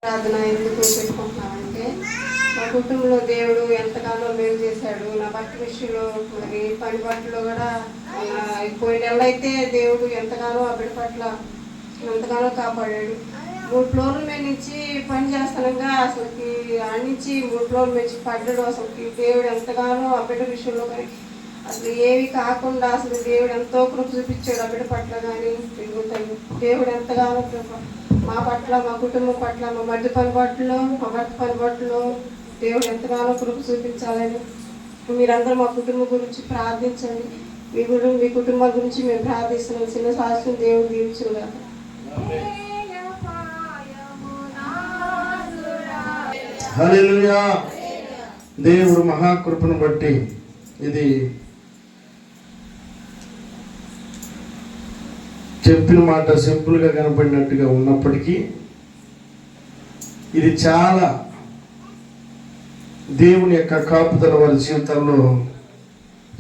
ప్రార్థన ఎందుకు పెట్టుకుంటున్నామంటే మా కుటుంబంలో దేవుడు ఎంతగానో మేలు చేశాడు. నా భర్త విషయంలో మరి పని పట్ల కూడా పోయిన నెల అయితే దేవుడు ఎంతగానో ఆ బిడ్డ పట్ల ఎంతగానో కాపాడాడు. 3 ఫ్లోర్ల మీద నుంచి పని చేస్తానుగా అసలుకి ఆడించి 3 ఫ్లోర్ల నుంచి పడ్డాడు. అసలుకి దేవుడు ఎంతగానో ఆ బిడ్డ విషయంలో కానీ అసలు ఏవి కాకుండా అసలు దేవుడు ఎంతో కృప చూపించాడు ఆ బిడ్డ పట్ల. కానీ దేవుడు ఎంతగానో మా పట్ల, మా కుటుంబం పట్ల, మా మధ్య పని పట్ల, మా భర్త పని పట్ల దేవుడు ఎంతగానో కృప చూపించాలని మీరందరూ మా కుటుంబం గురించి ప్రార్థించండి. మీ కుటుంబాల గురించి మేము ప్రార్థిస్తున్నాం. చిన్న శాస్త్రం దేవుడు దీవించుగాక. హల్లెలూయా. దేవుడు మహాకృపను బట్టి ఇది చెప్పిన మాట సింపుల్గా కనపడినట్టుగా ఉన్నప్పటికీ ఇది చాలా దేవుని యొక్క కాపుదల వారి జీవితంలో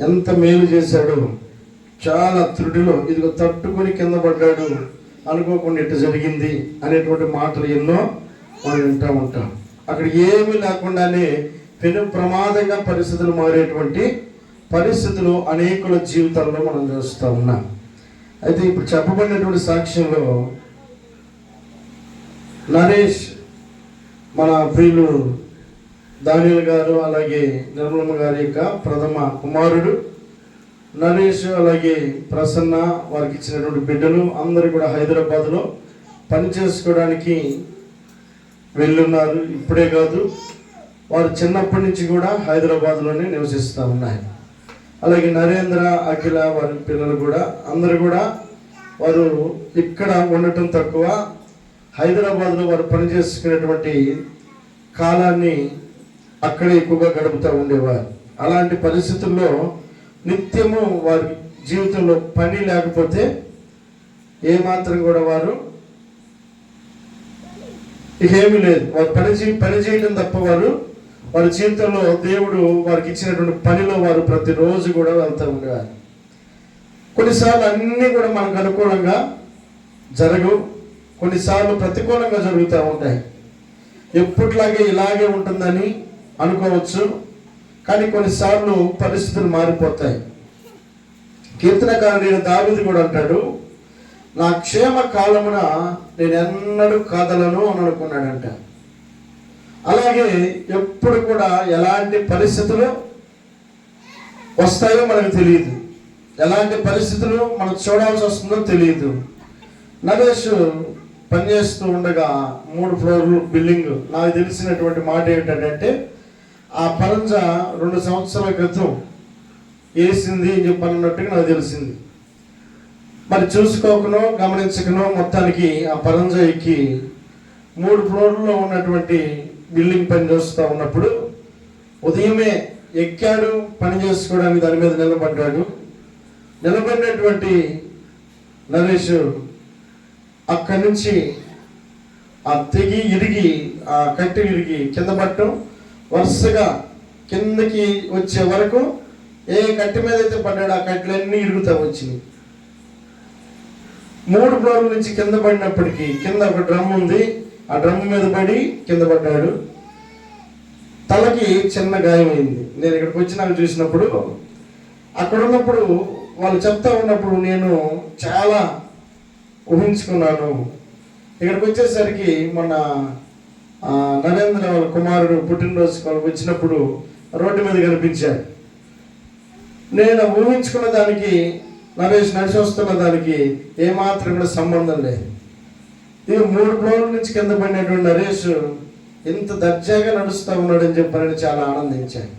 ఎంత మేలు చేశాడో. చాలా త్రుడిలో ఇదిగో తట్టుకొని కింద పడ్డాడు, అనుకోకుండా ఇట్లా జరిగింది అనేటువంటి మాటలు ఎన్నో మనం వింటూ ఉంటాం. అక్కడ ఏమీ లేకుండానే పెను ప్రమాదంగా పరిస్థితులు మారేటువంటి పరిస్థితులు అనేకుల జీవితాల్లో మనం చూస్తూ ఉన్నాం. అయితే ఇప్పుడు చెప్పబడినటువంటి సాక్ష్యంలో నరేష్, మన ప్రియులు దానియల్ గారు, అలాగే నిర్మలమ్మ గారి యొక్క ప్రథమ కుమారుడు నరేష్, అలాగే ప్రసన్న, వారికి ఇచ్చినటువంటి బిడ్డలు అందరూ కూడా హైదరాబాద్లో పని చేసుకోవడానికి వెళ్ళున్నారు. ఇప్పుడే కాదు, వారు చిన్నప్పటి నుంచి కూడా హైదరాబాద్లోనే నివసిస్తూ ఉన్నాయి. అలాగే నరేంద్ర, అఖిల వారి పిల్లలు కూడా అందరూ కూడా వారు ఇక్కడ ఉండటం తక్కువ, హైదరాబాద్లో వారు పనిచేసుకునేటువంటి కాలాన్ని అక్కడే ఎక్కువగా గడుపుతూ ఉండేవారు. అలాంటి పరిస్థితుల్లో నిత్యము వారి జీవితంలో పని లేకపోతే ఏమాత్రం కూడా వారు ఏమీ లేదు. వారు పని చేయడం తప్ప వారి జీవితంలో దేవుడు వారికి ఇచ్చినటువంటి పనిలో వారు ప్రతిరోజు కూడా వెళ్తూ ఉండేవారు. కొన్నిసార్లు అన్నీ కూడా మనకు అనుకూలంగా జరగవు, కొన్నిసార్లు ప్రతికూలంగా జరుగుతూ ఉంటాయి. ఎప్పట్లాగే ఇలాగే ఉంటుందని అనుకోవచ్చు, కానీ కొన్నిసార్లు పరిస్థితులు మారిపోతాయి. కీర్తనకారుడైన దావీదు కూడా అంటాడు, నా క్షేమ కాలమున నేను ఎన్నడూ కాదలను అని అనుకున్నాడంట. అలాగే ఎప్పుడు కూడా ఎలాంటి పరిస్థితులు వస్తాయో మనకు తెలియదు, ఎలాంటి పరిస్థితులు మనం చూడాల్సి వస్తుందో తెలియదు. నరేష్ పనిచేస్తూ ఉండగా 3 ఫ్లోర్లు బిల్డింగ్, నాకు తెలిసినటువంటి మాట ఏంటంటే ఆ పరంజ 2 సంవత్సరాల క్రితం వేసింది అని చెప్పన్నట్టుగా నాకు తెలిసింది. మరి చూసుకోకనో గమనించకనో మొత్తానికి ఆ పరంజ ఎక్కి 3 ఫ్లోర్లలో ఉన్నటువంటి బిల్డింగ్ పని చేస్తూ ఉన్నప్పుడు ఉదయమే ఎక్కాడు, పని చేసుకోవడానికి దాని మీద నిలబడ్డాడు. నిలబడినటువంటి నరేష్ అక్కడి నుంచి ఆ తెగి ఇరిగి, ఆ కట్టె ఇరిగి కింద పట్టడం, వరుసగా కిందకి వచ్చే వరకు ఏ కట్టె మీద అయితే పడ్డాడు ఆ కట్టెలన్నీ ఇరుగుతూ వచ్చినాయి. 3 ఫ్లోర్ల నుంచి కింద పడినప్పటికీ కింద ఒక డ్రమ్ ఉంది, ఆ డ్రమ్ మీద పడి కింద పడ్డాడు. తలకి చిన్న గాయమైంది. నేను ఇక్కడికి వచ్చి నాకు చూసినప్పుడు, అక్కడ ఉన్నప్పుడు వాళ్ళు చెప్తా ఉన్నప్పుడు నేను చాలా ఊహించుకున్నాను. ఇక్కడికి వచ్చేసరికి మొన్న నరేంద్ర వాళ్ళ కుమారుడు పుట్టినరోజు వాళ్ళకి వచ్చినప్పుడు రోడ్డు మీద కనిపించాడు. నేను ఊహించుకున్న దానికి నరేష్ నడిచి వస్తున్న దానికి ఏమాత్రం కూడా సంబంధం లేదు. ఇది 3 ఫ్లోర్ల నుంచి కింద పడినటువంటి నరేష్ ఎంత దర్జాగా నడుస్తూ ఉన్నాడని చెప్పారని చాలా ఆనందించాను.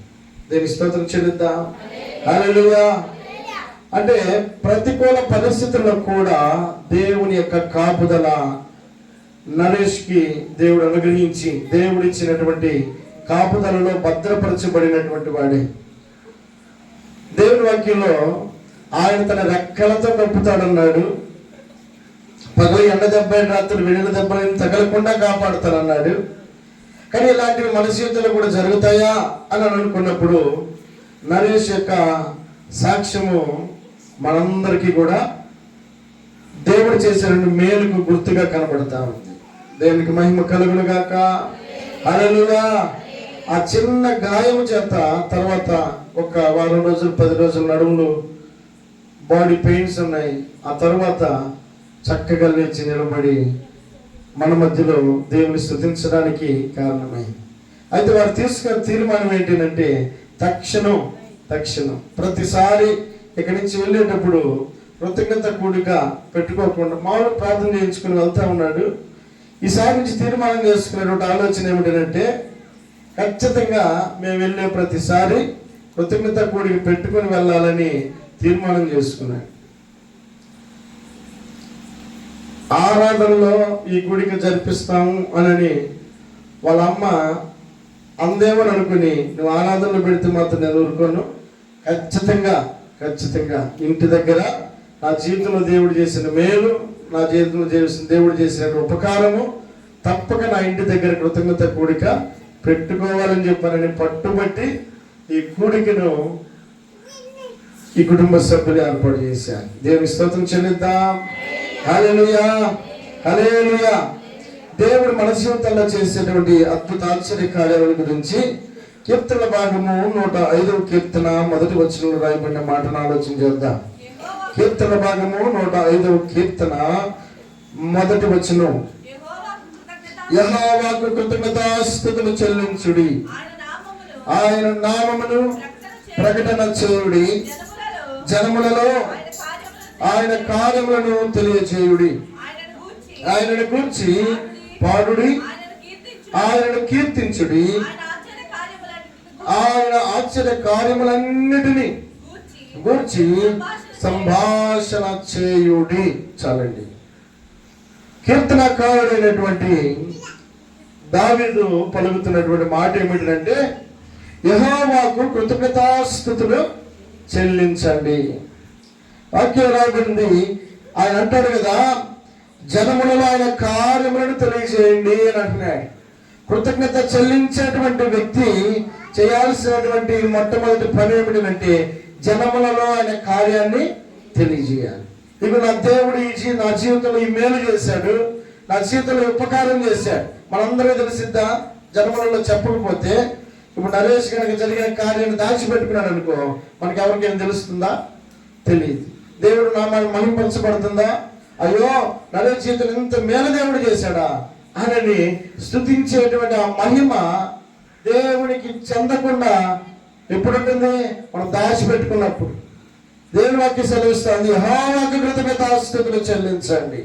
దేనికి స్తోత్రం చెల్లిద్దాం. హల్లెలూయా. అంటే ప్రతికూల పరిస్థితుల్లో కూడా దేవుని యొక్క కాపుదల నరేష్కి దేవుడు అనుగ్రహించి, దేవుడిచ్చినటువంటి కాపుదలలో భద్రపరచబడినటువంటి వాడే. దేవుని వాక్యంలో ఆయన తన రెక్కలతో కప్పుతాడన్నాడు, పగలు ఎండ దెబ్బలు రాత్రులు వెన్నెల దెబ్బలు తగలకుండా కాపాడుతానన్నాడు. కానీ ఇలాంటివి మన జీవితంలో కూడా జరుగుతాయా అని అనుకున్నప్పుడు నరేష్ యొక్క సాక్ష్యము మనందరికీ కూడా దేవుడు చేసిన మేలుకు గుర్తుగా కనబడతా ఉంది. దేవునికి మహిమ కలుగును గాక. హల్లెలూయా. ఆ చిన్న గాయము చేత తర్వాత ఒక వారం రోజులు 10 రోజులు నడుములు బాడీ పెయిన్స్ ఉన్నాయి. ఆ తర్వాత చక్కగా లేచి నిలబడి మన మధ్యలో దేవుని స్తుతించడానికి కారణమైంది. అయితే వారు తీసుకున్న తీర్మానం ఏంటంటే తక్షణం ప్రతిసారి ఇక్కడి నుంచి వెళ్ళేటప్పుడు కృతజ్ఞత కూడిక పెట్టుకోకుండా మామూలు ప్రార్థన చేయించుకుని వెళ్తా ఉన్నాడు. ఈసారి నుంచి తీర్మానం చేసుకునేటువంటి ఆలోచన ఏమిటంటే ఖచ్చితంగా మేము వెళ్ళే ప్రతిసారి కృతజ్ఞత కూడిక పెట్టుకుని వెళ్ళాలని తీర్మానం చేసుకున్నాడు. ఆరాధనలో ఈ కూడిక జరిపిస్తాము అని వాళ్ళ అమ్మ అందేమని అనుకుని, నువ్వు ఆరాధనలో పెడితే మాత్రం నేను ఊరుకోను, ఖచ్చితంగా ఇంటి దగ్గర నా జీవితంలో దేవుడు చేసిన మేలు, నా జీవితంలో చేసిన దేవుడు చేసిన ఉపకారము తప్పక నా ఇంటి దగ్గర కృతజ్ఞత కూడిక పెట్టుకోవాలని చెప్పానని పట్టుబట్టి ఈ కూడికను ఈ కుటుంబ సభ్యులు ఏర్పాటు చేశారు. దేవుని స్తోత్రం చెల్లిద్దాం. హల్లెలూయా, హల్లెలూయా. దేవుడు మన జీవితంలో చేసేటువంటి అద్భుత ఆశ్చర్య కార్యాల గురించి కీర్తన భాగము 105వ కీర్తన మొదటి వచనంలో రాయబడిన మాటను ఆలోచన చేద్దాం. కీర్తన భాగము 105వ కీర్తన మొదటి వచనం, యెహోవాకు కృతజ్ఞతాస్తుతులు చెల్లించుడి, ఆయన నామమును ప్రకటన చేయుడి, జనములలో ఆయన కార్యములను తెలియచేయుడి, ఆయనను గూర్చి పాడుడి, ఆయనను కీర్తించుడి, ఆయన ఆశ్చర్య కార్యములన్నిటినీ గూర్చి సంభాషణ చేయుడి. చాలండి. కీర్తనకారుడైనటువంటి దావీదు పలుకుతున్నటువంటి మాట ఏమిటంటే యెహోవాకు కృతజ్ఞతాస్తుతులు చెల్లించండి. వాక్యం రాబడింది. ఆయన అంటాడు కదా, జనములలో ఆయన కార్యములను తెలియజేయండి అని అంటున్నాడు. కృతజ్ఞత చెల్లించేటువంటి వ్యక్తి చేయాల్సినటువంటి మొట్టమొదటి పని ఏమిటంటే జనములలో ఆయన కార్యాన్ని తెలియజేయాలి. ఇప్పుడు నా దేవుడు నా జీవితంలో ఈ మేలు చేశాడు, నా జీవితంలో ఉపకారం చేశాడు, మనందరూ తెలిసిద్దా? జనములలో చెప్పకపోతే ఇప్పుడు నరేష్ గారికి జరిగిన కార్యాన్ని దాచిపెట్టుకున్నాడు అనుకో, మనకి ఎవరికేం తెలుస్తుందా? తెలియదు. దేవుడు నామాన్ని మహింపరచబడుతుందా? అయ్యో నరేష్ జీవితంలో ఇంత మేలు దేవుడు చేశాడా అని స్తుతించేటువంటి ఆ మహిమ దేవునికి చెందకుండా ఎప్పుడుంటుంది? మనం దాచిపెట్టుకున్నప్పుడు. దేవుని వాక్యం సెలవిస్తుంది, యెహోవాకు కృతజ్ఞతాస్తుతులు చెల్లించండి,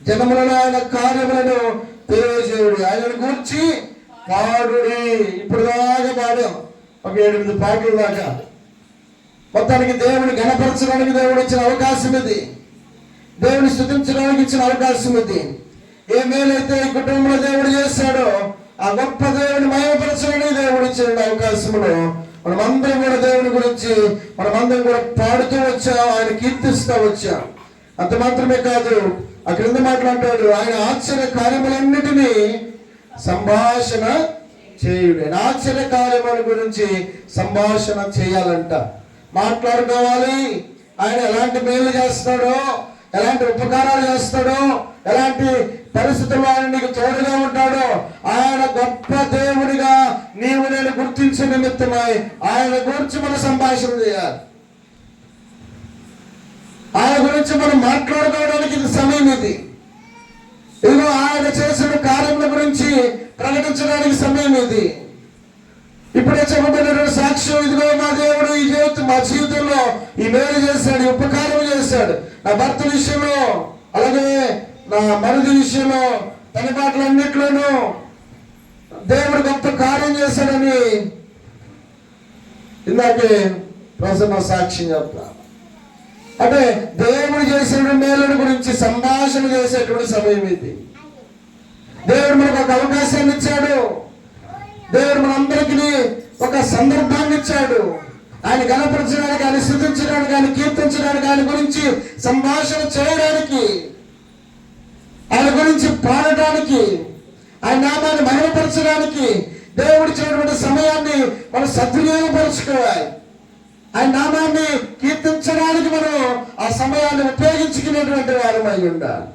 జనములలో ఆయన కార్యములను తెలియజేయుడి, ఆయనను గూర్చి పాడుడి. ఇప్పుడు దాకా పాడాం, ఒక 7-8 పాటల దాకా. మొత్తానికి దేవుని ఘనపరచడానికి దేవుడు ఇచ్చిన అవకాశం ఇది, దేవుని స్తుతించడానికి ఇచ్చిన అవకాశం ఇది. ఏ మేలైతే ఈ కుటుంబంలో దేవుడు చేశాడో ఆ గొప్ప దేవుని మహిమపరచడానికి దేవుడు ఇచ్చిన అవకాశంలో మనమందరం కూడా దేవుని గురించి మనమందరం కూడా పాడుతూ వచ్చాం, ఆయన కీర్తిస్తూ వచ్చాం. అంత మాత్రమే కాదు, ఆ క్రింద మాట్లాడాడు, ఆయన ఆశ్చర్య కార్యములన్నిటినీ సంభాషణ చేయుడు. ఆయన ఆశ్చర్య కార్యముల గురించి సంభాషణ చేయాలంట, మాట్లాడుకోవాలి. ఆయన ఎలాంటి మేలు చేస్తాడో, ఎలాంటి ఉపకారాలు చేస్తాడో, ఎలాంటి పరిస్థితుల్లో ఆయన నీకు తోడుగా ఉంటాడో, ఆయన గొప్ప దేవుడిగా నీవు నేను గుర్తించే నిమిత్తమై ఆయన గురించి మనం సంభాషణ చేయాలి. ఆయన గురించి మనం మాట్లాడుకోవడానికి ఇది సమయం. ఇదిగో ఆయన చేసిన కార్యముల గురించి ప్రకటించడానికి సమయం ఇది. ఇప్పుడే చెప్పబడిన సాక్ష్యం, ఇదిగో మా దేవుడు మా జీవితంలో ఈ మేలు చేశాడు, ఈ ఉపకారం చేశాడు, నా భర్త విషయంలో, అలాగే నా మరుది విషయంలో, తన మాటలన్నిట్లోనూ దేవుడు గొప్ప కార్యం చేశాడని ఇందాకే ప్రసన్న సాక్ష్యం చెప్తాను. అంటే దేవుడు చేసిన మేలుని గురించి సంభాషణ చేసేటువంటి సమయం ఇది. దేవుడు మనకు ఒక అవకాశాన్ని ఇచ్చాడు, దేవుడు మనందరికీ ఒక సందర్భాన్ని ఇచ్చాడు. ఆయన గణపరచడానికి, ఆయన స్తుతించడానికి, ఆయన కీర్తించడానికి, ఆయన గురించి సంభాషణ చేయడానికి, ఆయన గురించి పాడటానికి, ఆయన నామాన్ని మహిమపరచడానికి దేవుడు ఇచ్చినటువంటి సమయాన్ని మనం సద్వినియోగపరచుకోవాలి. ఆయన నామాన్ని కీర్తించడానికి మనం ఆ సమయాన్ని ఉపయోగించుకునేటువంటి వారమై ఉండాలి.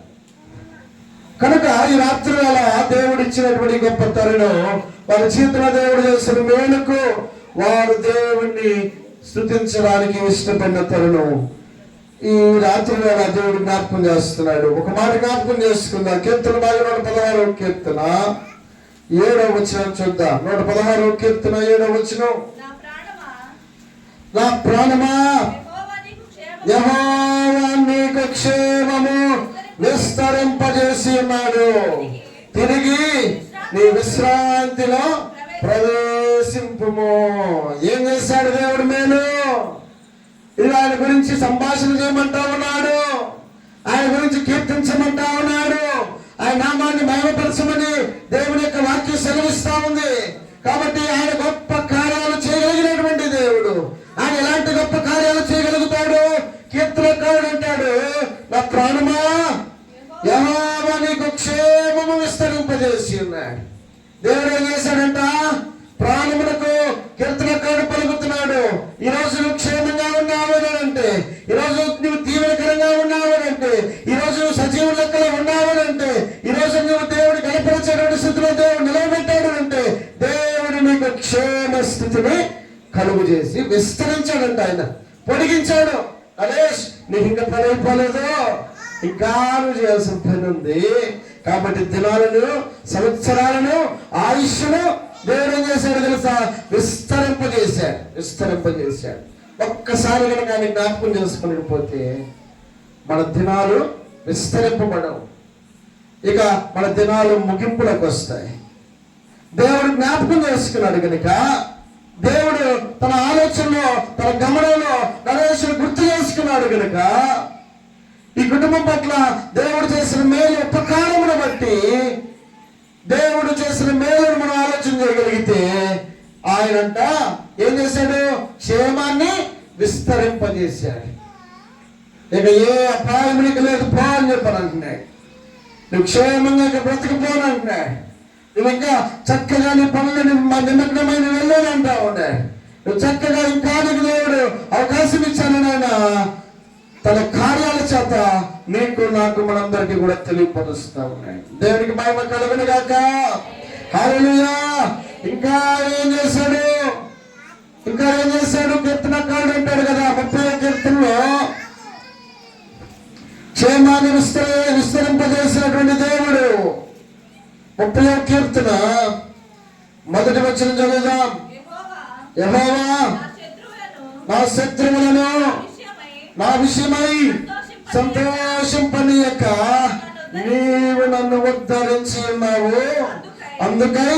కనుక ఈ రాత్రి వేళ దేవుడు ఇచ్చినటువంటి గొప్ప తరుణం, వారి జీవితంలో దేవుడు చేసిన మేలుకు వారు దేవుణ్ణి స్తుతించడానికి ఇష్టపడిన తరుణం ఈ రాత్రి వేళ దేవుడు జ్ఞాపకం చేస్తున్నాడు. ఒక మాట జ్ఞాపకం చేసుకుందాం. కీర్తన భాగం 116వ కీర్తన 7వ వచనం చూద్దాం. 116వ కీర్తన 7వ వచనం. నా ప్రాణమా యెహోవా నీకు క్షేమము విస్తరింపజేసి ఉన్నాడు. తిరిగి నీ విశ్రాంతిలో ప్రవేశింపుము. ఏం చేశాడు దేవుడు మేలు? ఇది ఆయన గురించి సంభాషణ చేయమంటా ఉన్నాడు, ఆయన గురించి కీర్తించమంటా ఉన్నాడు, ఆయన నామాన్ని మహిమపరచమని దేవుని యొక్క వాక్యం సెలవిస్తా ఉంది. కాబట్టి ఆయన గొప్ప కార్యాలు చేయగలిగినటువంటి దేవుడు. ఆయన ఎలాంటి గొప్ప కార్యాలు చేయగలుగుతాడు? కీర్తనకారుడు అంటాడు, నా ప్రాణమా యెహోవా నీకు క్షేమము విస్తరింపజేసి ఉన్నాడు. దేవుడు ఏం చేశాడంట? ప్రాణములకు కీర్తనకారుడు పలుకుతున్నాడు, ఈ రోజు నువ్వు క్షేమంగా ఉన్నావు అంటే, ఈ రోజు నువ్వు తీవ్రకరంగా ఉన్నావు అంటే, ఈ రోజు నువ్వు సజీవ లెక్కలో ఉన్నావు అంటే, ఈ రోజు నువ్వు దేవుడు కనపరిచేటువంటి స్థితిలో దేవుడు నిలబెట్టాడు అంటే, దేవుడు నీకు క్షేమ స్థితిని కలుగు చేసి విస్తరించాడంట. ఆయన పొడిగించాడు. అలేష్ నీకు ఇంకా పని అయిపోలేదు, ఇంకా నువ్వు చేయాల్సిన పని ఉంది. కాబట్టి దినాలను, సంవత్సరాలను, ఆయుష్ను దేవుడు ఏం చేశాడు తెలుసా? విస్తరింపజేశాడు. ఒక్కసారి కనుక ఆయన జ్ఞాపకం చేసుకుని పోతే మన దినాలు విస్తరింపబడవు, ఇక మన దినాలు ముగింపులకు వస్తాయి. దేవుడు జ్ఞాపకం చేసుకున్నాడు కనుక దేవుడు తన ఆలోచనలో, తన గమనంలో నరేషుడు గుర్తు చేసుకున్నాడు కనుక ఈ కుటుంబం పట్ల దేవుడు చేసిన మేలు ఉపకారమును బట్టి, దేవుడు చేసిన మేలును మనం ఆలోచన చేయగలిగితే ఆయనంట ఏం చేశాడు? క్షేమాన్ని విస్తరింపజేశాడు. ఇక ఏ అపాయం నీకు లేదు పో అని చెప్పని అంటున్నాడు. నువ్వు క్షేమంగా ఇక బ్రతికిపోను అంటున్నాడు. నువ్వు ఇంకా చక్కగా నీ పనులు నిమగ్నమైన వెళ్ళాను అంటా ఉన్నాడు. నువ్వు చక్కగా ఇంకా నీకు దేవుడు అవకాశం ఇచ్చాను నాయన తన కార్యాల చేత నీకు నాకు మనందరికీ కూడా తెలియపరుస్తా ఉన్నాయి. దేవునికి మహిమ కలుగును గాక. హల్లెలూయా. ఇంకా ఏం చేశాడు? కీర్తనకారుడు అంటాడు కదా 30వ కీర్తనలో, క్షేమాన్ని విస్తరింపజేసినటువంటి దేవుడు. 30వ కీర్తన 1వ వచనం చదువుదాం. యెహోవా నా శత్రువులను నా విషయమై సంతోషింపనీయక నీవు నన్ను ఉద్ధరించి ఉన్నావు, అందుకై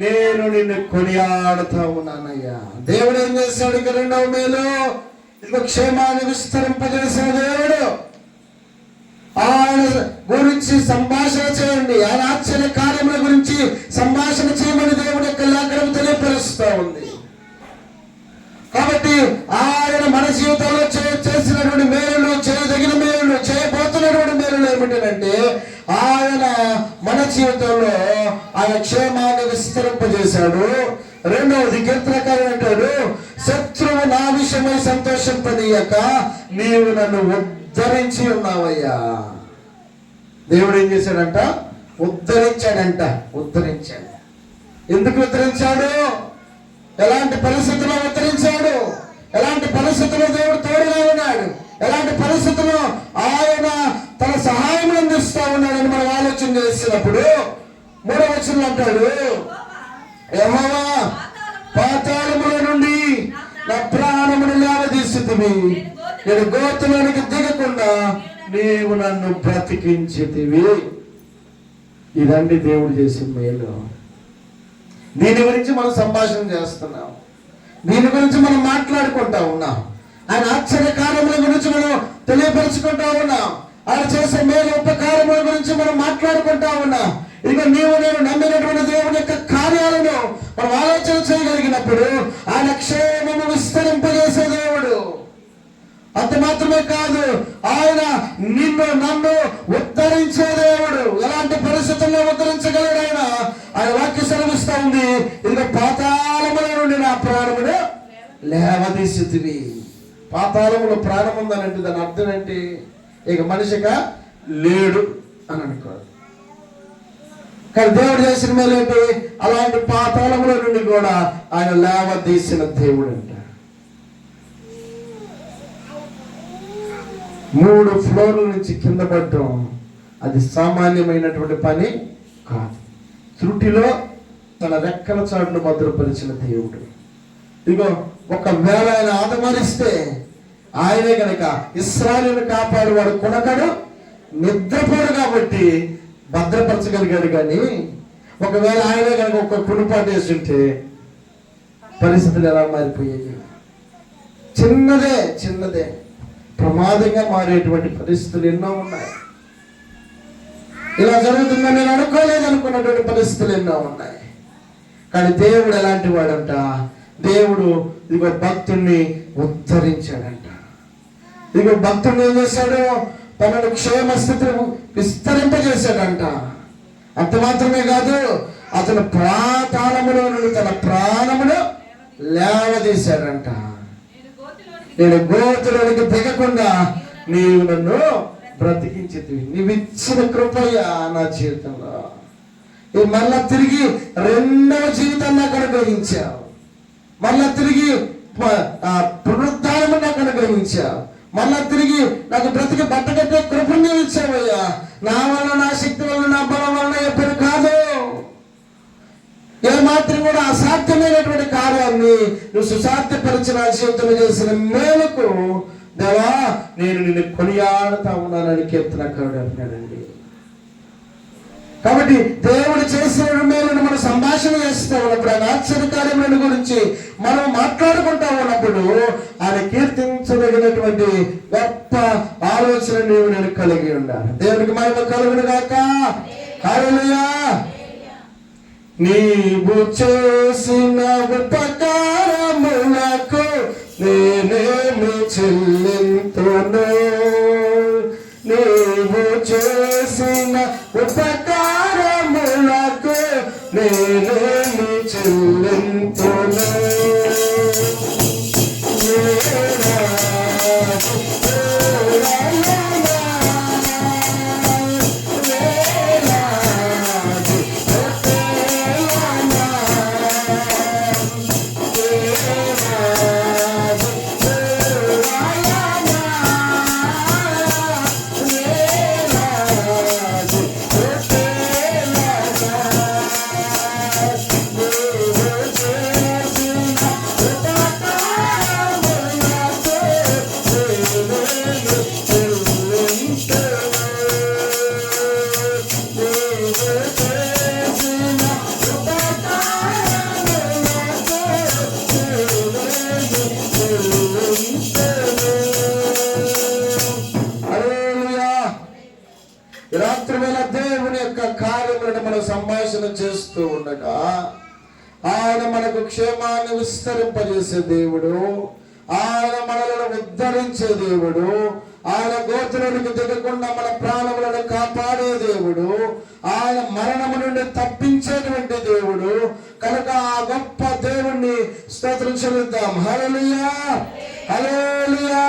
నేను నిన్ను కొనియాడుతా ఉన్నానయ్యా. దేవుడు ఏం చేశాడు? ఇక రెండవ మేలు, ఇక క్షేమాన్ని విస్తరింపజేసిన దేవుడు. ఆయన గురించి సంభాషణ చేయండి, ఆయన ఆశ్చర్య కార్యముల గురించి సంభాషణ చేయమని దేవుడి యొక్క లేఖనం తెలియపరుస్తూ ఉంది. కాబట్టి ఆయన మన జీవితంలో చేసినటువంటి మేలులు, చేయదగిన మేలులు, చేయబోతున్నటువంటి మేలులు ఏమిటంటే ఆయన మన జీవితంలో ఆయన క్షేమాన్ని విస్తరింపజేశాడు. రెండవది కీర్తనకారుడు అంటాడు, శత్రువు నా విషయమై సంతోషింపనీయక నీవు నన్ను ఉద్ధరించి ఉన్నావయ్యా. దేవుడు ఏం చేశాడంట? ఉద్ధరించాడంట. ఎందుకు ఉద్ధరించాడు? ఎలాంటి పరిస్థితుల్లో ఉద్ధరించాడు? ఎలాంటి పరిస్థితుల్లో దేవుడు తోడుగా ఉన్నాడు? ఎలాంటి పరిస్థితుల్లో ఆయన తన సహాయం అందిస్తా ఉన్నాడని మనం ఆలోచన చేసినప్పుడు 3వ వచనంలో అంటాడు, యెహోవా పాతాళముల నుండి నా ప్రాణమును లేవదీసితివి, నేను గోతులోనికి దిగకుండా నీవు నన్ను బ్రతికించితివి. ఇదండి దేవుడు చేసిన మేలు. దీని గురించి మనం సంభాషణ చేస్తున్నాం, దీని గురించి మనం మాట్లాడుకుంటా ఉన్నాం, ఆయన ఆశ్చర్య కార్యముల గురించి మనం తెలియపరుచుకుంటా ఉన్నాం, ఆయన చేసే మేలు ఉపకారముల గురించి మనం మాట్లాడుకుంటా ఉన్నాం. ఇక నీవు నేను నమ్మినటువంటి దేవుని యొక్క కార్యాలను మనం ఆలోచన చేయగలిగినప్పుడు ఆయన క్షేమము విస్తరింపజేసే దేవుడు. అంత మాత్రమే కాదు, ఆయన నిన్ను నన్ను ఉద్ధరించే దేవుడు. ఎలాంటి పరిస్థితుల్లో ఉద్ధరించగలడు ఆయన? ఆయన వాక్య సెలవిస్తా ఉంది, ఇదిగో పాతాళముల నుండి నా ప్రాణమును లేవదీసితివి. పాతాళములో ప్రాణం ఉందనంటే దాని అర్థం ఏంటి? ఇక మనిషిగా లేడు అని అనుకోదు. కానీ దేవుడు చేసిన మేలు ఏంటి? అలాంటి పాతాళంలో నుండి కూడా ఆయన లేవదీసిన దేవుడు అంట. 3 ఫ్లోర్ల నుంచి కింద పడడం అది సామాన్యమైనటువంటి పని కాదు. త్రుటిలో తన రెక్కల చాటును భద్రపరిచిన దేవుడు. ఇదిగో ఒకవేళ ఆయన ఆదమరిస్తే ఆయనే కనుక ఇశ్రాయేలును కాపాడువాడు, కొనకడు నిద్రపోడు కాబట్టి భద్రపరచగలిగాడు. కానీ ఒకవేళ ఆయనే కనుక ఒక కుడిపాటు వేస్తుంటే పరిస్థితులు ఎలా మారిపోయాయి? చిన్నదే ప్రమాదంగా మారేటువంటి పరిస్థితులు ఎన్నో ఉన్నాయి. ఇలా జరుగుతుందని నేను అనుకున్నటువంటి పరిస్థితులు ఎన్నో ఉన్నాయి. కానీ దేవుడు ఎలాంటి వాడంట? దేవుడు ఇదిగో భక్తుణ్ణి ఉద్ధరించాడంట. ఇదిగో భక్తుడిని ఏం చేశాడు? తనను క్షేమ స్థితిని విస్తరింపజేశాడంట. అంత మాత్రమే కాదు, అతను పాతాళములో నుండి తన ప్రాణమును లేవదీశాడంట. నేను గోతులోనికి దిగకుండా నీవు నన్ను బ్రతికించితివి. నీవిచ్చిన కృపయ్యా నా జీవితంలో. మళ్ళా తిరిగి రెండవ జీవితాన్ని నాకు అనుగ్రహించావు. మళ్ళా తిరిగి పునరుద్ధానము నాకు అనుగ్రహించావు. మళ్ళా తిరిగి నాకు బ్రతికి బట్టగట్టే కృపను ఇచ్చావయ్యా. నా వల్ల, నా శక్తి వల్ల, నా బలం వల్ల ఎప్పుడు కాదు. ఏమాత్రం కూడా అసాధ్యమైనటువంటి కార్యాన్ని నువ్వు సుసాధ్యపరిచిన జీవితంలో చేసిన మేలుకు దేవా నేను నిన్ను కొనియాడుతా ఉన్నానని కీర్తనకారుడు అంటున్నాడండి. కాబట్టి దేవుడు చేసిన మేలును మనం సంభాషణ చేస్తూ ఉన్నప్పుడు, ఆయన ఆశ్చర్యకార్యముల గురించి మనం మాట్లాడుకుంటా ఉన్నప్పుడు ఆయన కీర్తించదగినటువంటి గొప్ప ఆలోచన నేను కలిగి ఉండాలి. దేవునికి మహిమ కలుగును గాక. హల్లెలూయా. నీవు చేసిన ఉపకారములకు నేనేమి చెల్లింతును? నీవు చేసిన ఉపకారములకు నేనేమి చెల్లింతును? రాత్రి వేళ దేవుని యొక్క కార్యములను మనం సంభాషణ చేస్తూ ఉండగా ఆయన మనకు క్షేమాన్ని విస్తరింపజేసే దేవుడు, ఆయన మనలను ఉద్ధరించే దేవుడు, ఆయన గోతులోనికి దిగకుండా మన ప్రాణములను కాపాడే దేవుడు, ఆయన మరణము నుండి తప్పించేటువంటి దేవుడు కనుక ఆ గొప్ప దేవుణ్ణి స్తోత్రం చెల్లిద్దాం. హల్లెలూయా, హల్లెలూయా.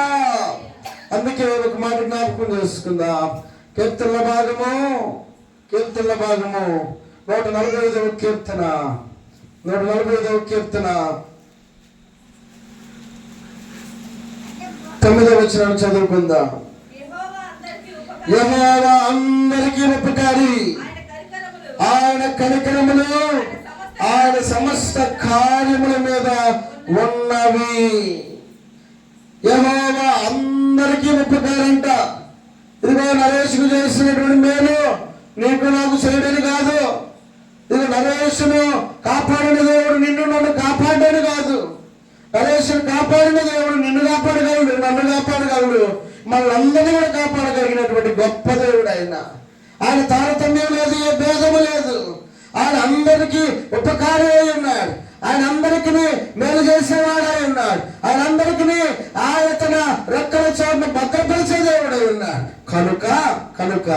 అందుకే ఒక మాట జ్ఞాపకం చేసుకుందాం. కీర్తనల భాగము 145వ కీర్తన 145వ కీర్తన 9వ వచనం చదువుకుందాం. యెహోవా అందరికీ ఉపకారి, ఆయన కనికరములు ఆయన సమస్త కార్యముల మీద ఉన్నవి. యెహోవా అందరికీ ఉపకారంట. ఇదిగో నరేష్కు చేసినటువంటి మేలు నీకు నాకు చేయడని కాదు. ఇది నరేష్ను కాపాడిన దేవుడు నిన్ను నన్ను కాపాడని కాదు. నరేష్ను కాపాడిన దేవుడు నిన్ను కాపాడగలడు, నన్ను కాపాడగలడు, మనందరినీ కూడా కాపాడగలిగినటువంటి గొప్ప దేవుడు ఆయన. ఆయన తారతమ్యం లేదు, ఏ భేదము లేదు. ఆయన అందరికీ ఉపకారమై ఉన్నాడు. ఆయన అందరికీ మేలు చేసేవాడై ఉన్నాడు. ఆయన అందరికీ ఆయన తన రెక్కల చాటును భద్రపరిచే దేవుడై ఉన్నాడు. కనుక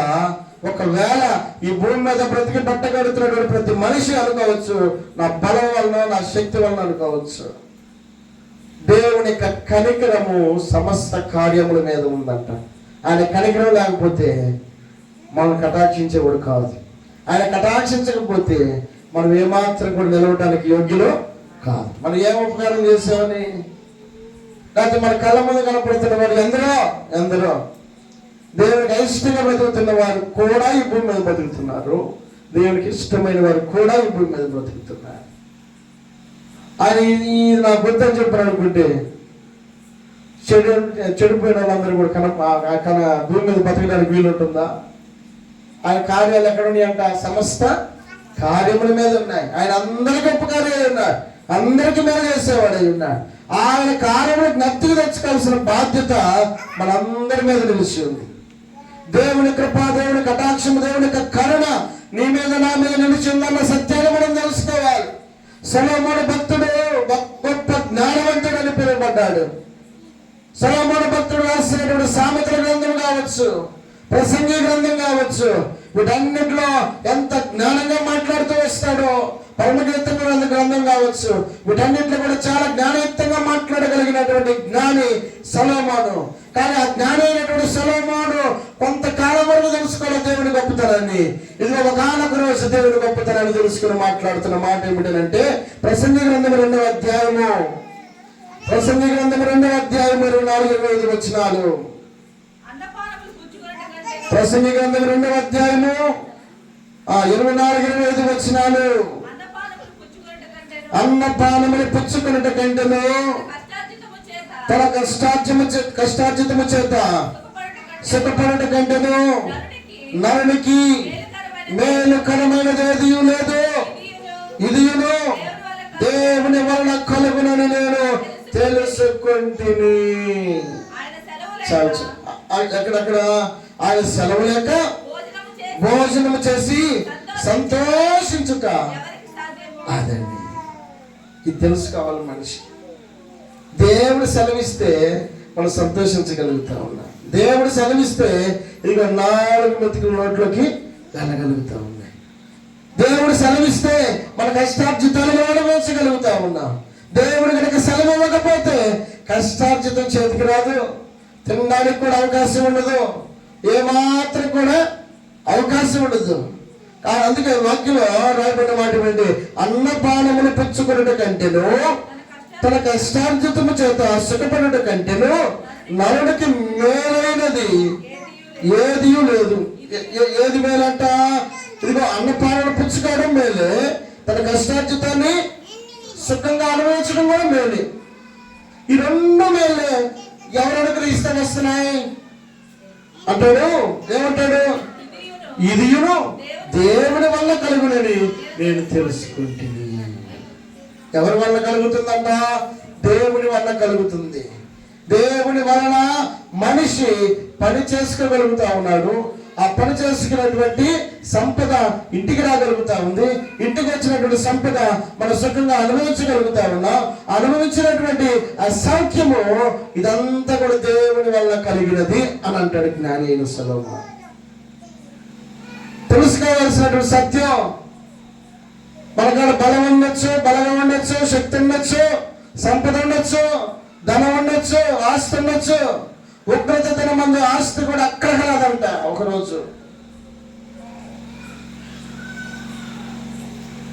ఒకవేళ ఈ భూమి మీద బ్రతికి బట్టగడుతున్నటువంటి ప్రతి మనిషి అనుకోవచ్చు, నా బలం వలన, నా శక్తి వలన అనుకోవచ్చు. దేవుని యొక్క కనికరము సమస్త కార్యముల మీద ఉందంట. ఆయన కనికరం లేకపోతే మనం కటాక్షించేవాడు కాదు. ఆయన కటాక్షించకపోతే మనం ఏమాత్రం కూడా నిలవటానికి యోగ్యులు కాదు. మనం ఏం ఉపకారం చేసామని, లేకపోతే మన కళ్ళ ముందు కనపడుతున్న వారు ఎందరో దేవునికి అయిష్టంగా బ్రతుకుతున్న వారు కూడా ఈ భూమి మీద బతుకుతున్నారు. దేవునికి ఇష్టమైన వారు కూడా ఈ భూమి మీద బ్రతుకుతున్నారు. ఆయన ఇది నాకు గుర్తని చెప్పారు అనుకుంటే చెడిపోయిన వాళ్ళందరూ కూడా భూమి మీద బతకడానికి వీలుంటుందా? ఆయన కార్యాలు ఎక్కడ ఉన్నాయంట? సమస్త కార్యముల మీద ఉన్నాయి. ఆయన అందరికీ ఉపకారి ఉన్నాడు, అందరికీ మేలు చేసేవాడు అయి ఉన్నాడు. ఆయన కార్యములకు నత్తికి తెచ్చుకోవాల్సిన బాధ్యత మనందరి మీద నిలిచి ఉంది. దేవుని కృప, దేవుని కటాక్షము, దేవుని యొక్క కరుణ నీ మీద నా మీద నిలిచి ఉందన్న సత్యాన్ని మనం తెలుసుకోవాలి. సొలొమోను భక్తుడు గొప్ప జ్ఞానవంతుడు అని పిలువబడ్డాడు. సొలొమోను భక్తుడు రాసినటువంటి సామెతల గ్రంథం కావచ్చు, ప్రసంగి గ్రంథం కావచ్చు, వీటన్నిటిలో ఎంత జ్ఞానంగా మాట్లాడుతూ వస్తాడో, పరమగీతం గ్రంథం కావచ్చు, వీటన్నిటిలో కూడా చాలా జ్ఞానయుక్తంగా మాట్లాడగలిగినటువంటి జ్ఞాని సొలొమోను. కానీ ఆ జ్ఞాని అయినటువంటి సొలొమోను కొంతకాలం వరకు తెలుసుకోవాలి దేవుని గొప్పతనాన్ని. ఇదిగో ఒకనొక రోజు దేవుని గొప్పతనాన్ని తెలుసుకుని మాట్లాడుతున్న మాట ఏమిటంటే ప్రసంగి గ్రంథం 2వ అధ్యాయము, ప్రసంగి గ్రంథం 2వ అధ్యాయం 24-25 వచనాలు. ప్రసంగి గ్రంథం 2వ అధ్యాయము 24-25 వచనాలు. అన్నపానములు పుచ్చుకున్నట కంటేను తన కష్టార్జితము చేత సుఖపడట కంటేను నరునికి మేలుకరమైనది ఏదియూ లేదు, ఇదియును దేవుని వలన కలుగునని నేను తెలుసుకుంటిని. ఎక్కడక్కడ ఆయన సెలవు లేక భోజనము చేసి సంతోషించుట. అదండి, ఇది తెలుసుకోవాలి మనిషి. దేవుడు సెలవిస్తే మనం సంతోషించగలుగుతా ఉన్నాం. దేవుడు సెలవిస్తే ఇక 4 మెతుకుల నోట్లోకి వెళ్ళగలుగుతా ఉన్నాయి. దేవుడు సెలవిస్తే మన కష్టార్జితాలు అనుభవించగలుగుతా ఉన్నాం. దేవుడు కనుక సెలవు ఇవ్వకపోతే కష్టార్జితం చేతికి రాదు, తినడానికి కూడా అవకాశం ఉండదు, ఏమాత్రం కూడా అవకాశం ఉండదు. అందుకే వాక్యంలో రాయబడిన మాట ఏంటి? అన్నపానములు పుచ్చుకున్నట కంటేను తన కష్టార్జితము చేత సుఖపడుట కంటేను నరుడికి మేలైనది ఏది లేదు. ఏది మేలంట? ఇదిగో అన్నపానములు పుచ్చుకోవడం మేలే, తన కష్టార్జితాన్ని సుఖంగా అనుభవించడం కూడా మేలే. ఈ 2 మేలే ఎవరు అనుగ్రహిస్తాను వస్తున్నాయి అంటాడు. ఏమంటాడు? ఇదియును దేవుని వల్ల కలుగునని నేను తెలుసుకుంటుంది. ఎవరి వల్ల కలుగుతుందంట? దేవుని వల్ల కలుగుతుంది. దేవుని వలన మనిషి పని చేసుకోగలుగుతా ఉన్నాడు. ఆ పని చేసుకున్నటువంటి సంపద ఇంటికి రాగలుగుతా ఉంది. ఇంటికి వచ్చినటువంటి సంపద మన సుఖంగా అనుభవించగలుగుతా ఉన్నాం. అనుభవించినటువంటి ఆ సౌఖ్యము ఇదంతా కూడా దేవుని వల్ల కలిగినది అని అంటాడు జ్ఞాని అయిన సొలొమోను. తెలుసుకోవాల్సినటువంటి సత్యం. మనకాడ బలం ఉండొచ్చు, బలంగా ఉండొచ్చు, శక్తి ఉండొచ్చు, సంపద ఉండొచ్చు, ధనం ఉండొచ్చు, ఆస్తి ఉండొచ్చు. ఉగ్రత దినమందు ఆస్తి కూడా అక్కడ రాదంట. ఒకరోజు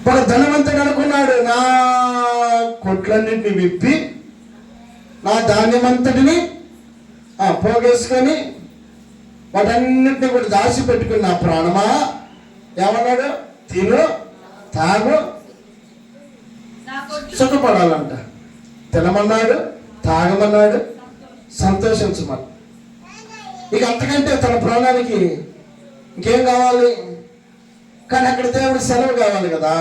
ఒక ధనవంతుడు అనుకున్నాడు, నా కొట్లన్నింటినీ విప్పి నా ధాన్యమంతటిని పోగేసుకొని వాటన్నిటిని కూడా దాచి పెట్టుకుని, నా ప్రాణమా ఏమన్నాడు? తిను, తాగు, సుఖపడాలంట. తినమన్నాడు, తాగమన్నాడు, సంతోషించమన్నాడు. ఇక అంతకంటే తన ప్రాణానికి ఇంకేం కావాలి? కానీ అక్కడ దేవుడి సెలవు కావాలి కదా.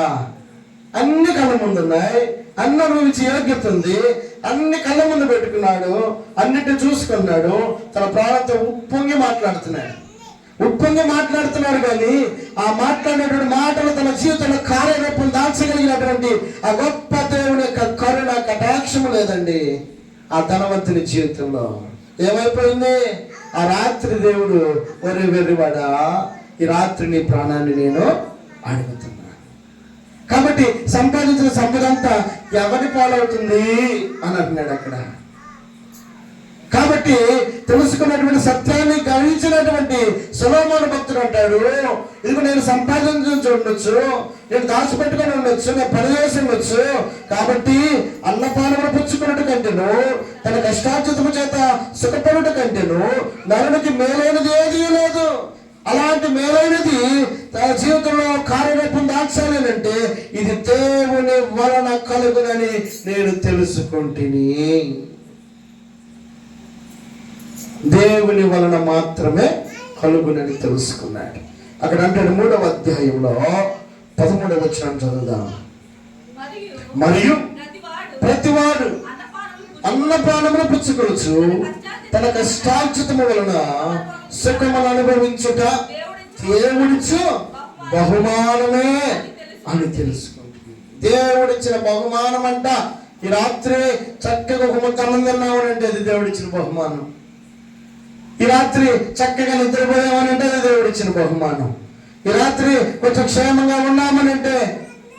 అన్ని కళ్ళ ముందు ఉన్నాయి, అన్ని అనుభవించి యోగ్యత ఉంది, అన్ని కళ్ళ ముందు పెట్టుకున్నాడు, అన్నిటిని చూసుకున్నాడు. తన ప్రాణంతో ఉప్పొంగి మాట్లాడుతున్నాడు. కానీ ఆ మాట్లాడినటువంటి మాటలు తన జీవితంలో కార్యరూపం దాల్చగలిగినటువంటి ఆ గొప్ప దేవుని యొక్క కరుణ కటాక్షము లేదండి ఆ ధనవంతుని జీవితంలో. ఏమైపోయింది? ఆ రాత్రి దేవుడు, ఒరే వెర్రివాడా, ఈ రాత్రి నీ ప్రాణాన్ని నేను అడుగుతున్నా. కాబట్టి సంపాదించిన సంపద అంతా ఎవరి పాలవుతుంది అని అంటున్నాడు అక్కడ. కాబట్టి బట్టి తెలుసుకున్నటువంటి సత్యాన్ని గ్రహించినటువంటి సొలొమోను భక్తుడు అంటాడు, ఇదిగో నేను సంపాదించి ఉండొచ్చు, నేను దాచిపెట్టుకుని ఉండొచ్చు, నేను పని చేసి ఉండొచ్చు, కాబట్టి అన్నపానములు పుచ్చుకున్నట్టు కంటేను తన కష్టార్జితము చేత సుఖపడుట కంటేను నరునికి మేలైనది ఏదీ లేదు. అలాంటి మేలైనది తన జీవితంలో కార్యరూపం దాల్చాలంటే ఇది దేవుని వలన కలుగునని నేను తెలుసుకుంటుని. దేవుని వలన మాత్రమే కలుగునని తెలుసుకున్నాడు. అక్కడ అంటాడు 3వ అధ్యాయంలో 13వ వచనం చదువుదాం. మరియు ప్రతివాడు అన్నపానములు పుచ్చుకొనుచు తన కష్టార్జితము వలన సుఖమును అనుభవించుట దేవుడిచ్చు బహుమానమే అని తెలుసుకుంటుంది. దేవుడిచ్చిన బహుమానం అంట. ఈ రాత్రి చక్కగా ఒక ముద్ద అన్నం తిన్నామనంటే అది దేవుడిచ్చిన బహుమానం. ఈ రాత్రి చక్కగా నిద్రపోయామనంటే అది దేవుడిచ్చిన బహుమానం. ఈ రాత్రి కొంచెం క్షేమంగా ఉన్నామనంటే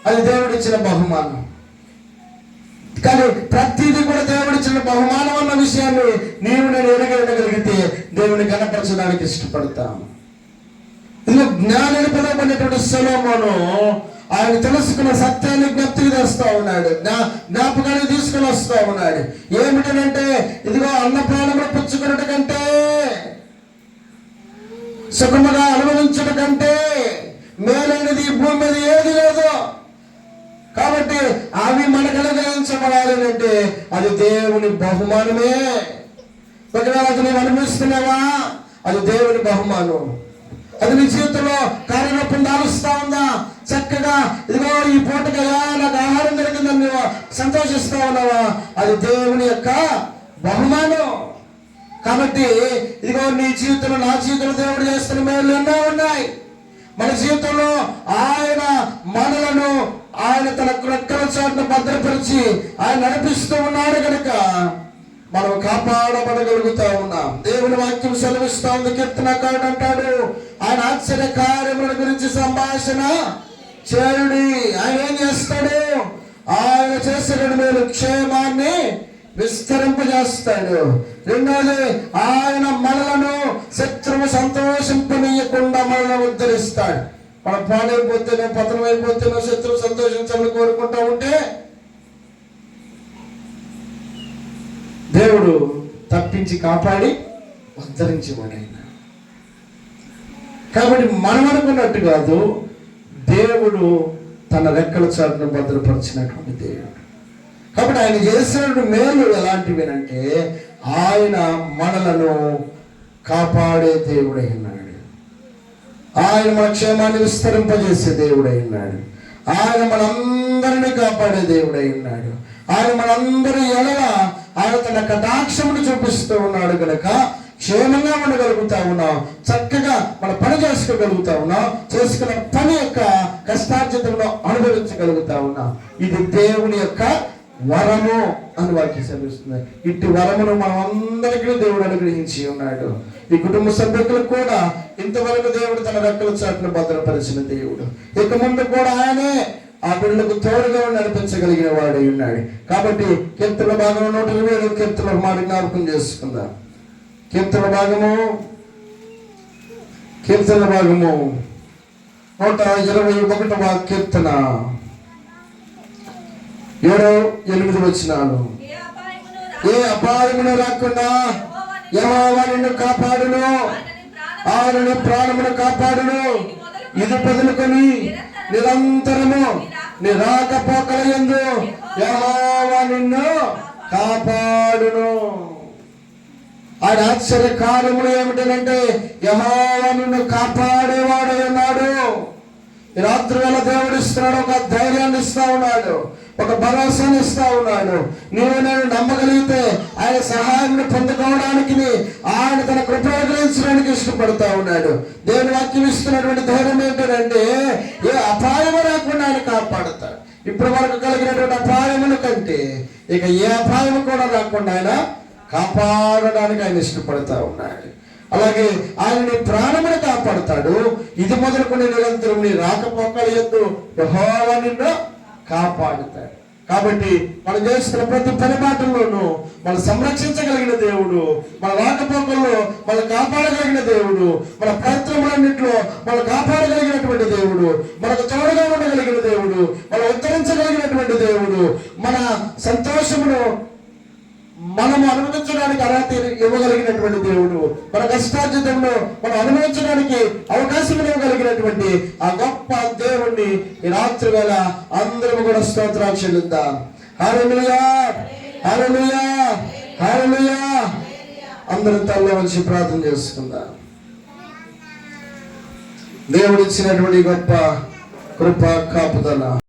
అది దేవుడిచ్చిన బహుమానం. కానీ ప్రతిదీ కూడా దేవుడిచ్చిన బహుమానం అన్న విషయాన్ని నీవు నేను ఎరగలిగితే దేవుని కనపరచడానికి ఇష్టపడతాము. ఇది జ్ఞానాన్ని పిలువబడినటువంటి సొలొమోను ఆయన తెలుసుకున్న సత్యాన్ని జ్ఞప్తికి తెస్తా ఉన్నాడు, జ్ఞాపకాన్ని తీసుకుని వస్తా ఉన్నాడు. ఏమిటనంటే ఇదిగో అన్నపానములు పుచ్చుకున్నట కంటే, సుఖముగా అనుభవించట కంటే మేలైనది ఈ భూమి మీద ఏది లేదు. కాబట్టి అవి మనకు అనుగ్రహించబడాలి అంటే అది దేవుని బహుమానమే. ఒకవేళ అది నీవు అనుభవిస్తున్నావా, అది దేవుని బహుమానం. అది నీ జీవితంలో కార్యరూపం దాలుస్తా ఉందా, చక్కగా ఇదిగో ఈ పూటగా నాకు ఆహారం దొరికిందని నువ్వు సంతోషిస్తా ఉన్నావా, అది దేవుని యొక్క బహుమానం. కాబట్టి ఇదిగో నీ జీవితంలో నా జీవితంలో దేవుడు చేస్తున్న మేలు ఎన్నో ఉన్నాయి. మన జీవితంలో ఆయన మనలను ఆయన తన రెక్కల చాటును భద్రపరిచి ఆయన నడిపిస్తూ ఉన్నాడు కనుక మనం కాపాడబడగలుగుతా ఉన్నాం. దేవుని వాక్యం సెలవిస్తా ఉంది. కీర్తనకారుడు అంటాడు, ఆయన ఆశ్చర్య కార్యముల గురించి సంభాషణ చేయుడి. ఆయన ఏం చేస్తాడు, ఆయన చేసిన మేలు క్షేమాన్ని విస్తరింపజేస్తాడు. రెండోది, ఆయన మనలను శత్రువు సంతోషింపనీయకుండా మనల్ని ఉద్ధరిస్తాడు. మనం పాడైపోతేనో పతనం అయిపోతేనో శత్రువు సంతోషించాలని కోరుకుంటా ఉంటే దేవుడు తప్పించి కాపాడి ఉద్ధరించబడైన. కాబట్టి మనం అనుకున్నట్టు కాదు, దేవుడు తన రెక్కల చాటును భద్రపరిచినటువంటి దేవుడు. కాబట్టి ఆయన చేసిన మేలు ఎలాంటివినంటే ఆయన మనలను కాపాడే దేవుడై ఉన్నాడు. ఆయన మన క్షేమాన్ని విస్తరింపజేసే దేవుడై ఉన్నాడు. ఆయన మనందరినీ కాపాడే దేవుడై ఉన్నాడు. ఆయన మనందరి ఎడల ఆయన తన కటాక్షమును చూపిస్తూ ఉన్నాడు కనుక క్షేమంగా ఉండగలుగుతా ఉన్నాం, చక్కగా మన పని చేసుకోగలుగుతా ఉన్నాం, చేసుకున్న పని యొక్క కష్టార్జితంలో అనుభవించగలుగుతా ఉన్నాం. ఇది దేవుని యొక్క వరము అని వాక్యం సెలవిస్తుంది. ఇట్టి వరమును మనం అందరికీ దేవుడు అనుగ్రహించి ఉన్నాడు. ఈ కుటుంబ సభ్యులకు కూడా ఇంతవరకు దేవుడు తన రెక్కల చాటును భద్రపరిచిన దేవుడు. ఇక ముందు కూడా ఆయనే ఆ బిడ్డలకు తోడుగా నడిపించగలిగిన వాడై ఉన్నాడు. కాబట్టి కీర్తన భాగము 120 కీర్తన మాట జ్ఞాపకం చేసుకుందాం. కీర్తన భాగము 121వ కీర్తన 7-8 వచనాలు. ఏ అపాయమును రాకుండా యెహోవా నిన్ను కాపాడును, ఆయన నీ ప్రాణమును కాపాడును. ఇది మొదలుకొని నిరంతరము నీ రాకపోకల యందు యెహోవా నిన్ను కాపాడును. ఆయన ఆశ్చర్య కార్యములు ఏమిటంటే యెహోవా నిన్ను కాపాడేవాడు ఉన్నాడు. ఈ రాత్రి వేళ దేవుడు ఇస్తున్నాడు, ఒక ధైర్యాన్ని ఇస్తా ఉన్నాడు, ఒక భరోసాని ఇస్తా ఉన్నాడు. నీవు నేను నమ్మగలిగితే ఆయన సహాయాన్ని పొందుకోవడానికి ఆయన తన కృప అనుగ్రహించడానికి ఇష్టపడతా ఉన్నాడు. దేవుని వాక్యం ఇస్తున్నటువంటి ధైర్యం ఏంటంటే ఏ అపాయము రాకుండా ఆయన కాపాడుతాడు. ఇప్పటి వరకు కలిగినటువంటి అపాయముల కంటే ఇక ఏ అపాయము కూడా రాకుండా ఆయన కాపాడడానికి ఆయన ఇష్టపడతా ఉన్నాడు. అలాగే ఆయన నీ ప్రాణమును కాపాడుతాడు. ఇది మొదలుకొని నిరంతరం నీ రాకపోకల యందు యెహోవా నిన్ను కాపాడుతాడు. కాబట్టి మనం చేస్తున్న ప్రతి పని బాటల్లోనూ మనం సంరక్షించగలిగిన దేవుడు, మన రాకపోకల్లో మనం కాపాడగలిగిన దేవుడు, మన ప్రయత్నములన్నింటిలో మనం కాపాడగలిగినటువంటి దేవుడు, మనకు తోడుగా ఉండగలిగిన దేవుడు, మనం ఉద్ధరించగలిగినటువంటి దేవుడు, మన సంతోషమును మనము అనుభవించడానికి అర్హత ఇవ్వగలిగినటువంటి దేవుడు, మన కష్టార్జితంలో మనం అనుభవించడానికి అవకాశం ఇవ్వగలిగినటువంటి ఆ గొప్ప దేవుణ్ణి ఈ రాత్రి వేళ అందరము కూడా స్తోత్రాలు చెల్లిద్దాం. హల్లెలూయా, హల్లెలూయా, హల్లెలూయా. అందరూ తల్ల వంచి ప్రార్థన చేసుకుందాం. దేవుడు ఇచ్చినటువంటి గొప్ప కృప కాపుదల